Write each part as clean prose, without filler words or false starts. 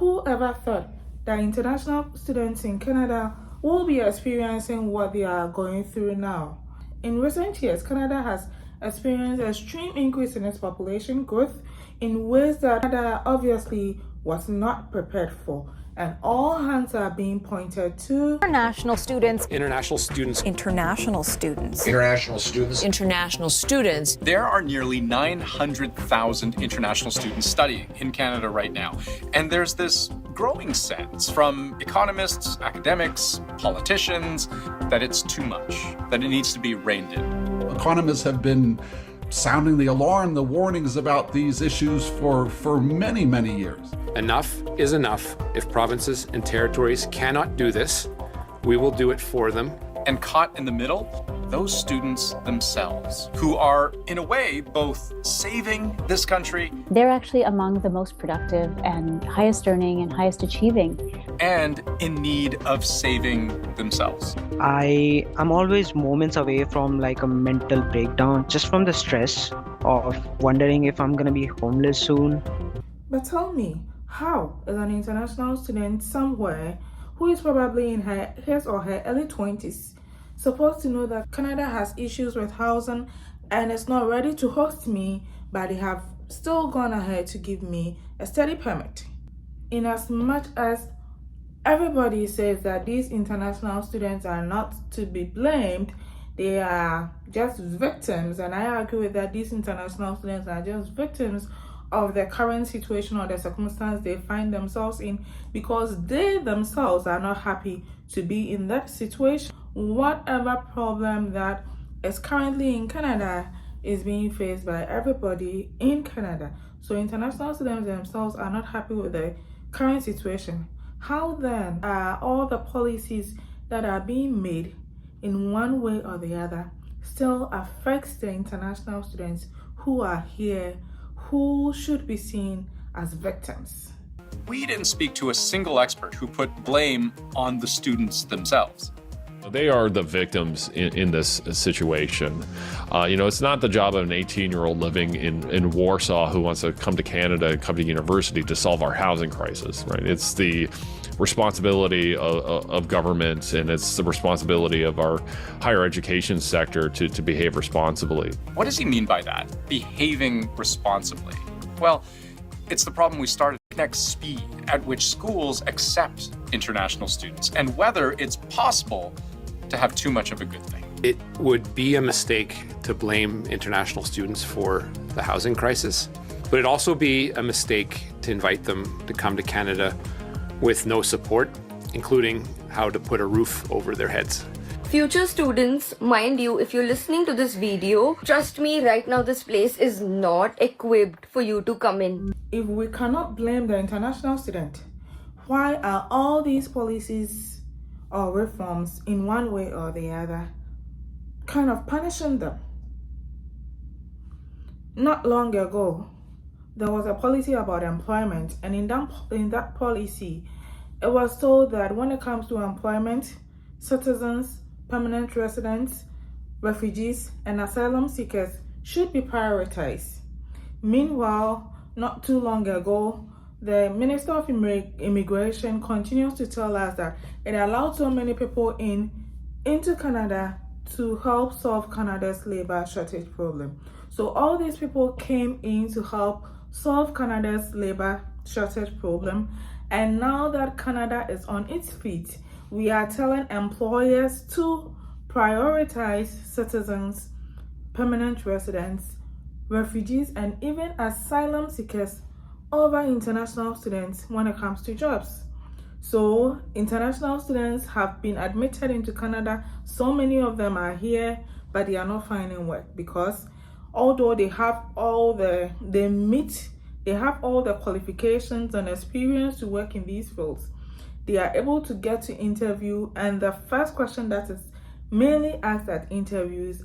Whoever thought that international students in Canada will be experiencing what they are going through now? In recent years, Canada has experienced extreme increase in its population growth in ways that Canada obviously was not prepared for. And all hands are being pointed to international students. International students. International students. International students. International students. There are nearly 900,000 international students studying in Canada right now. And there's this growing sense from economists, academics, politicians, that it's too much, that it needs to be reined in. Economists have been sounding the alarm, the warnings about these issues for many, many years. Enough is enough. If provinces and territories cannot do this, we will do it for them. And caught in the middle, those students themselves, who are, in a way, both saving this country. They're actually among the most productive and highest earning and highest achieving. And in need of saving themselves. I am always moments away from like a mental breakdown, just from the stress of wondering if I'm gonna be homeless soon. But tell me, how is an international student somewhere who is probably in his or her early 20s supposed to know that Canada has issues with housing and is not ready to host me, but they have still gone ahead to give me a study permit? In as much as everybody says that these international students are not to be blamed, they are just victims, and I agree with that. These international students are just victims of the current situation or the circumstance they find themselves in, because they themselves are not happy to be in that situation. Whatever problem that is currently in Canada is being faced by everybody in Canada. So international students themselves are not happy with the current situation. How then are all the policies that are being made in one way or the other still affects the international students who are here, who should be seen as victims? We didn't speak to a single expert who put blame on the students themselves. They are the victims in this situation. It's not the job of an 18-year-old living in Warsaw who wants to come to Canada, come to university to solve our housing crisis, right? It's the responsibility of government, and it's the responsibility of our higher education sector to behave responsibly. What does he mean by that, behaving responsibly? Well, it's the problem we started to connect speed at which schools accept international students and whether it's possible to have too much of a good thing. It would be a mistake to blame international students for the housing crisis, but it'd also be a mistake to invite them to come to Canada with no support, including how to put a roof over their heads. Future students, mind you, if you're listening to this video, trust me, right now this place is not equipped for you to come in. If we cannot blame the international student, why are all these policies or reforms in one way or the other kind of punishing them? Not long ago, there was a policy about employment, and in that policy, it was told that when it comes to employment, citizens, permanent residents, refugees, and asylum seekers should be prioritized. Meanwhile, not too long ago, the Minister of Immigration continues to tell us that it allowed so many people into Canada to help solve Canada's labor shortage problem. So all these people came in to help solve Canada's labor shortage problem, and now that Canada is on its feet, we are telling employers to prioritize citizens, permanent residents, refugees, and even asylum seekers over international students when it comes to jobs. So international students have been admitted into Canada. So many of them are here, but they are not finding work because although they have all the qualifications and experience to work in these fields, they are able to get to interview, and the first question that is mainly asked at interviews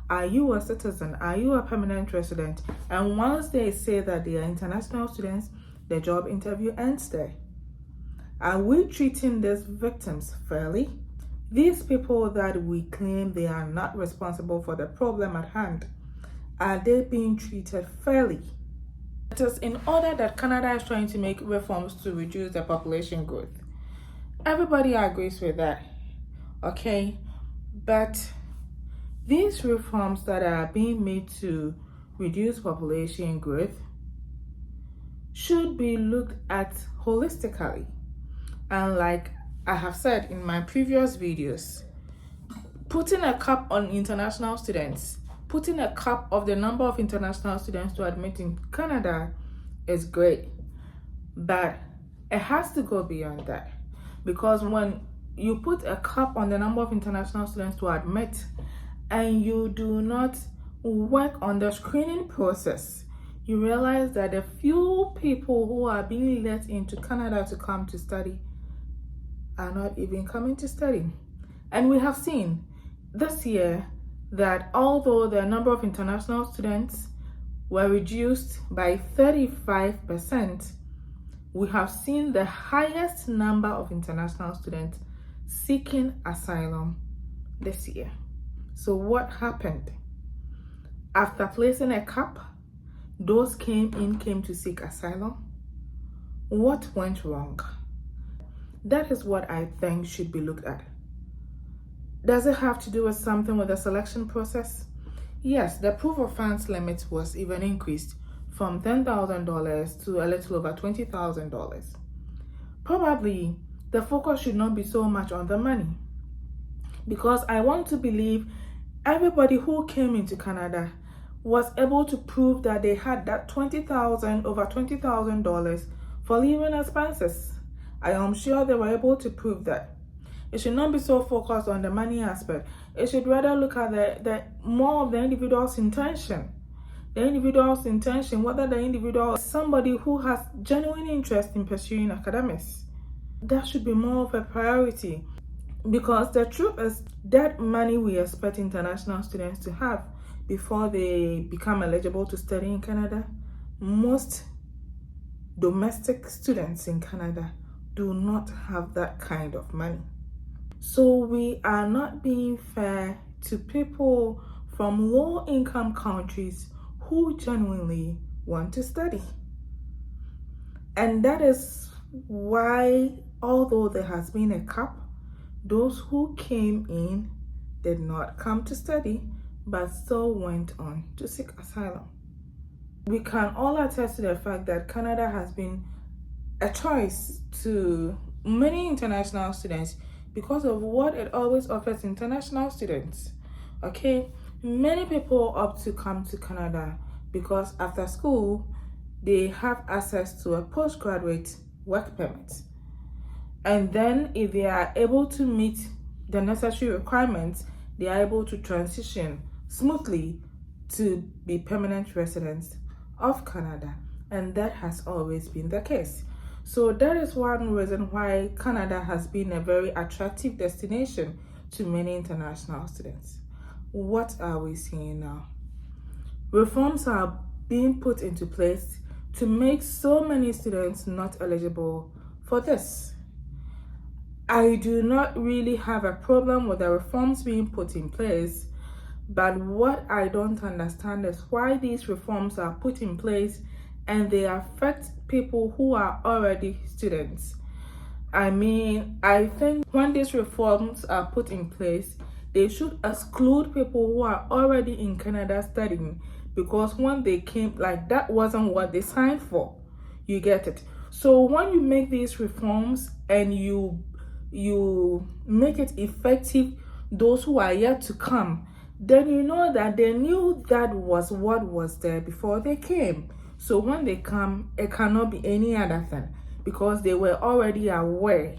are you a citizen? Are you a permanent resident? And once they say that they are international students, the job interview ends there. Are we treating these victims fairly? These people that we claim they are not responsible for the problem at hand, are they being treated fairly? It is in order that Canada is trying to make reforms to reduce the population growth. Everybody agrees with that, okay? But these reforms that are being made to reduce population growth should be looked at holistically. And like I have said in my previous videos, putting a cap on international students, putting a cap of the number of international students to admit in Canada is great, but it has to go beyond that. Because when you put a cap on the number of international students to admit and you do not work on the screening process, you realize that the few people who are being let into Canada to come to study are not even coming to study. And we have seen this year that although the number of international students were reduced by 35%, we have seen the highest number of international students seeking asylum this year. So what happened? After placing a cap, those came to seek asylum. What went wrong? That is what I think should be looked at. Does it have to do with something with the selection process? Yes, the proof of funds limit was even increased from $10,000 to a little over $20,000. Probably the focus should not be so much on the money, because I want to believe everybody who came into Canada was able to prove that they had that over $20,000 for living expenses. I am sure they were able to prove that. It should not be so focused on the money aspect. It should rather look at the more of the individual's intention. The individual's intention, whether the individual is somebody who has genuine interest in pursuing academics. That should be more of a priority, because the truth is that money we expect international students to have before they become eligible to study in Canada, most domestic students in Canada do not have that kind of money. So we are not being fair to people from low-income countries who genuinely want to study. And that is why, although there has been a cap, those who came in did not come to study, but still went on to seek asylum. We can all attest to the fact that Canada has been a choice to many international students because of what it always offers international students. Okay, many people opt to come to Canada because after school they have access to a postgraduate work permit, and then if they are able to meet the necessary requirements, they are able to transition smoothly to be permanent residents of Canada, and that has always been the case. So that is one reason why Canada has been a very attractive destination to many international students. What are we seeing now? Reforms are being put into place to make so many students not eligible for this. I do not really have a problem with the reforms being put in place, but what I don't understand is why these reforms are put in place and they affect people who are already students. I mean, I think when these reforms are put in place, they should exclude people who are already in Canada studying, because when they came, like, that wasn't what they signed for. You get it? So when you make these reforms and you make it effective, those who are yet to come, then you know that they knew that was what was there before they came. So when they come, it cannot be any other thing, because they were already aware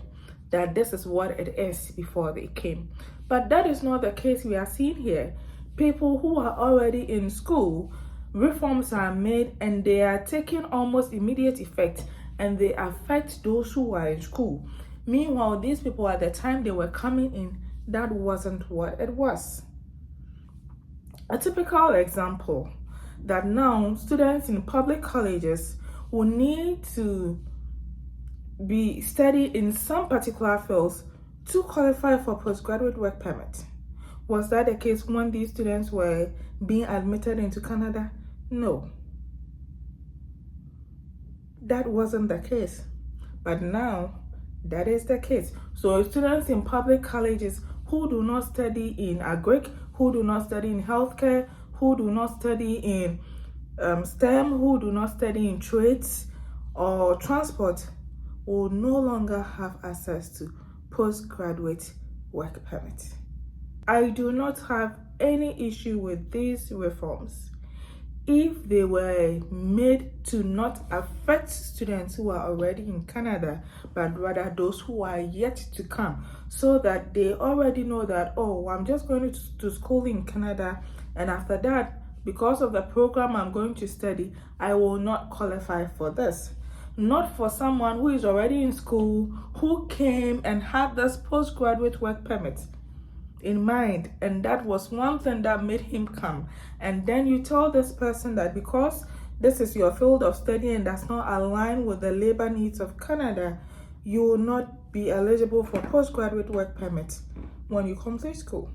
that this is what it is before they came. But that is not the case we are seeing here. People who are already in school, reforms are made and they are taking almost immediate effect, and they affect those who are in school. Meanwhile, these people, at the time they were coming in, that wasn't what it was. A typical example that now students in public colleges will need to be studied in some particular fields to qualify for postgraduate work permit. Was that the case when these students were being admitted into Canada? No. that wasn't the case. But now, that is the case. So students in public colleges who do not study in agric, who do not study in healthcare, who do not study in STEM, who do not study in trades or transport will no longer have access to postgraduate work permit. I do not have any issue with these reforms if they were made to not affect students who are already in Canada, but rather those who are yet to come, so that they already know that, oh, I'm just going to school in Canada, and after that, because of the program I'm going to study, I will not qualify for this. Not for someone who is already in school, who came and had this postgraduate work permit in mind, and that was one thing that made him come, and then you tell this person that because this is your field of study and does not align with the labor needs of Canada, you will not be eligible for postgraduate work permit when you complete school.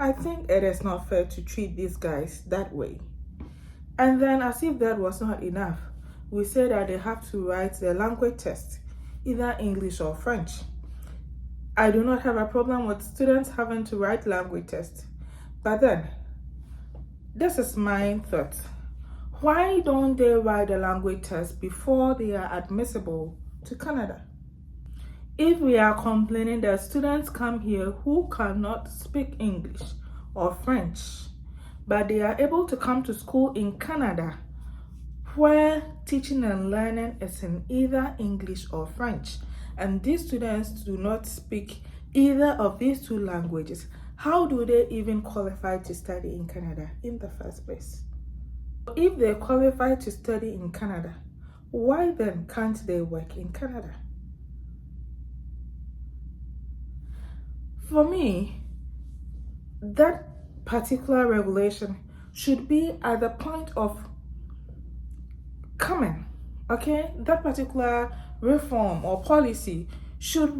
I think it is not fair to treat these guys that way. And then, as if that was not enough, we say that they have to write the language test, either English or French. I do not have a problem with students having to write language tests. But then, this is my thought. Why don't they write the language test before they are admissible to Canada? If we are complaining that students come here who cannot speak English or French, but they are able to come to school in Canada where teaching and learning is in either English or French, and these students do not speak either of these two languages, how do they even qualify to study in Canada in the first place? If they qualify to study in Canada, why then can't they work in Canada? For me, that particular regulation should be at the point of coming, okay? That particular reform or policy should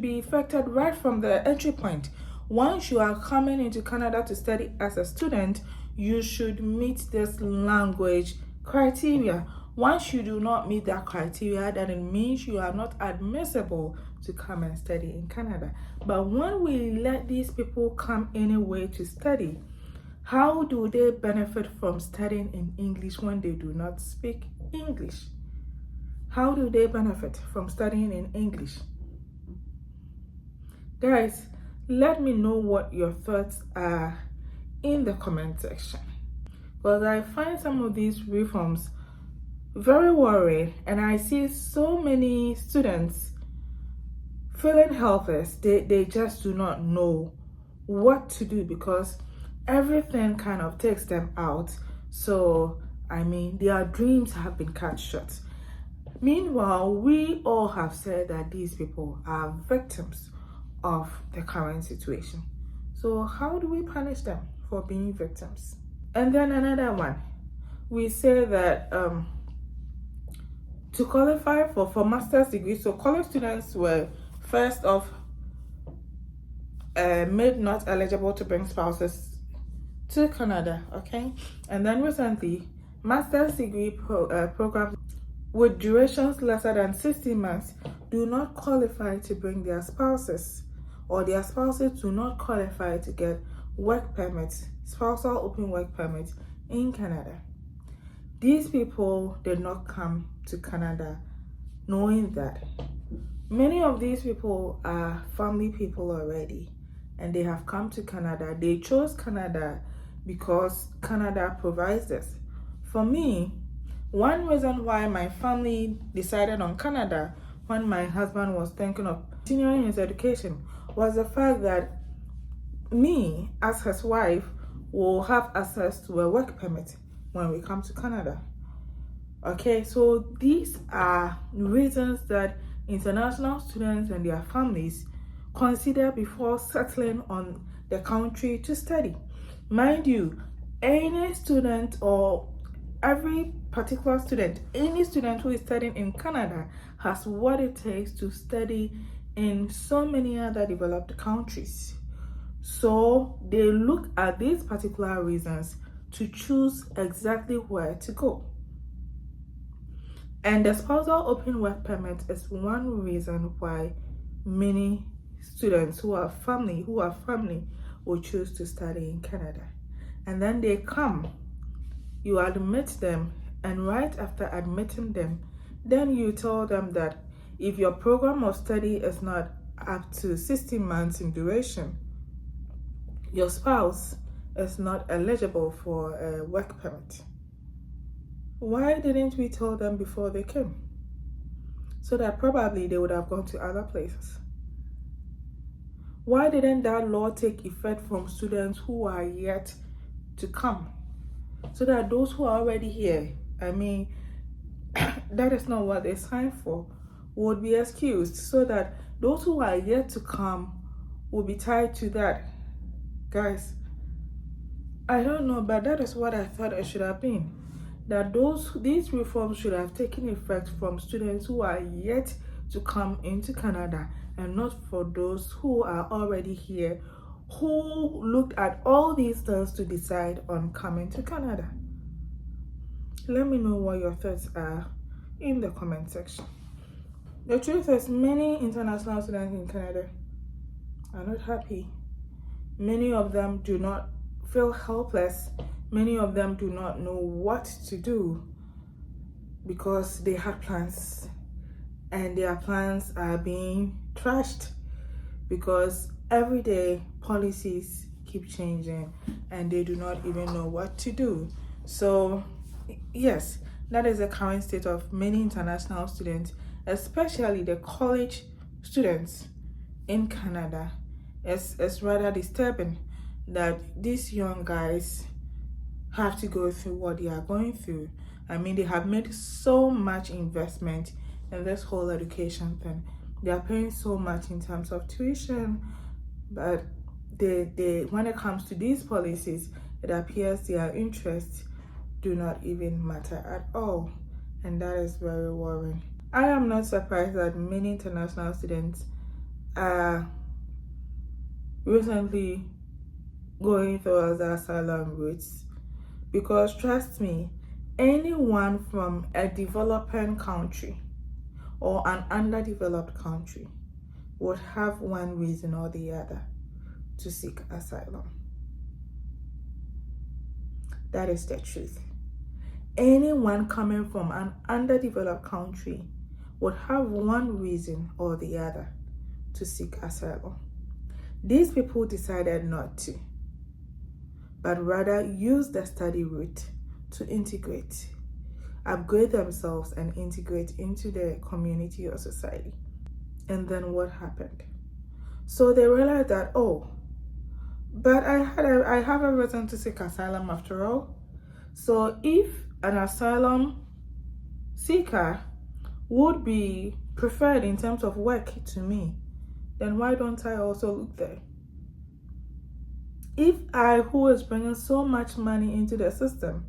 be effected right from the entry point. Once you are coming into Canada to study as a student, you should meet this language criteria. Once you do not meet that criteria, then it means you are not admissible to come and study in Canada. But when we let these people come anyway to study, how do they benefit from studying in English when they do not speak English? How do they benefit from studying in English? Guys, let me know what your thoughts are in the comment section, because I find some of these reforms very worried, and I see so many students feeling helpless. They just do not know what to do because everything kind of takes them out. So, I mean, their dreams have been cut short. Meanwhile, we all have said that these people are victims of the current situation. So how do we punish them for being victims? And then another one, we say that to qualify for master's degree, so college students were first off made not eligible to bring spouses to Canada, okay? And then recently, master's degree programs with durations lesser than 60 months do not qualify to bring their spouses, or their spouses do not qualify to get work permits, spousal open work permits in Canada. These people did not come to Canada knowing that. Many of these people are family people already, and they have come to Canada. They chose Canada because Canada provides this. For me, one reason why my family decided on Canada when my husband was thinking of continuing his education was the fact that me, as his wife, will have access to a work permit when we come to Canada. Okay, so these are reasons that international students and their families consider before settling on the country to study. Mind you, any student or every particular student, any student who is studying in Canada has what it takes to study in so many other developed countries. So they look at these particular reasons to choose exactly where to go. And the spousal open work permit is one reason why many students who are family will choose to study in Canada. And then they come, you admit them, and right after admitting them, then you tell them that if your program of study is not up to 16 months in duration, your spouse is not eligible for a work permit. Why didn't we tell them before they came? So that probably they would have gone to other places. Why didn't that law take effect from students who are yet to come? So that those who are already here, I mean, that is not what they signed for, would be excused, so that those who are yet to come will be tied to that. Guys, I don't know, but that is what I thought it should have been. That these reforms should have taken effect from students who are yet to come into Canada, and not for those who are already here, who looked at all these things to decide on coming to Canada. Let me know what your thoughts are in the comment section. The truth is, many international students in Canada are not happy. Many of them do not feel helpless. Many of them do not know what to do because they had plans and their plans are being trashed because every day policies keep changing and they do not even know what to do. So yes, that is the current state of many international students, especially the college students in Canada. It's rather disturbing that these young guys have to go through what they are going through. I mean, they have made so much investment in this whole education thing. They are paying so much in terms of tuition, but they when it comes to these policies, it appears their interests do not even matter at all, and that is very worrying. I am not surprised that many international students are recently going towards the asylum routes, because trust me, anyone from a developing country or an underdeveloped country would have one reason or the other to seek asylum. That is the truth. Anyone coming from an underdeveloped country would have one reason or the other to seek asylum. These people decided not to, but rather use the study route to integrate, upgrade themselves and integrate into the community or society. And then what happened? So they realized that, oh, but I have a reason to seek asylum after all. So if an asylum seeker would be preferred in terms of work to me, then why don't I also look there? If I, who is bringing so much money into the system,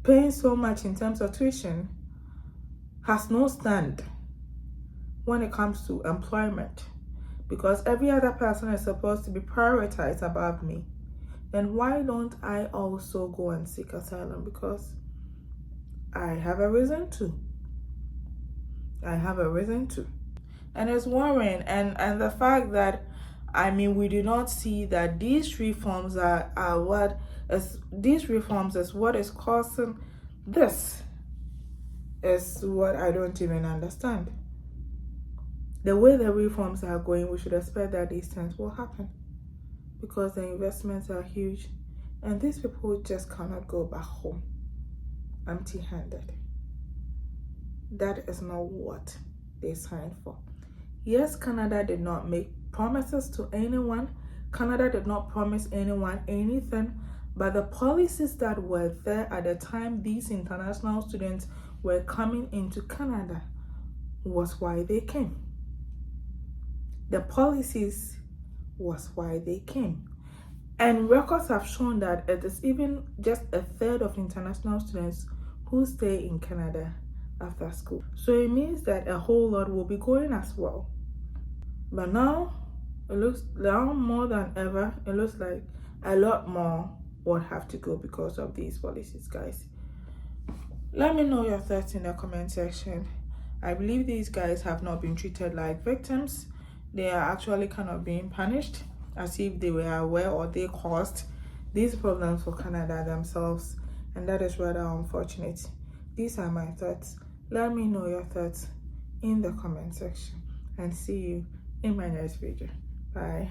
paying so much in terms of tuition, has no stand when it comes to employment, because every other person is supposed to be prioritized above me, then why don't I also go and seek asylum? Because I have a reason to. I have a reason to. And it's worrying, and the fact that, I mean, we do not see that these reforms are what is, these reforms is what is causing this, is what I don't even understand. The way the reforms are going, we should expect that these things will happen, because the investments are huge and these people just cannot go back home empty-handed. That is not what they signed for. Yes, Canada did not make promises to anyone. Canada did not promise anyone anything, but the policies that were there at the time these international students were coming into Canada was why they came. The policies was why they came. And records have shown that it is even just a third of international students who stay in Canada after school. So it means that a whole lot will be going as well. But now, it looks now more than ever, it looks like a lot more would have to go because of these policies, guys. Let me know your thoughts in the comment section. I believe these guys have not been treated like victims. They are actually kind of being punished as if they were aware or they caused these problems for Canada themselves, and that is rather unfortunate. These are my thoughts. Let me know your thoughts in the comment section, and see you in my next video. Bye.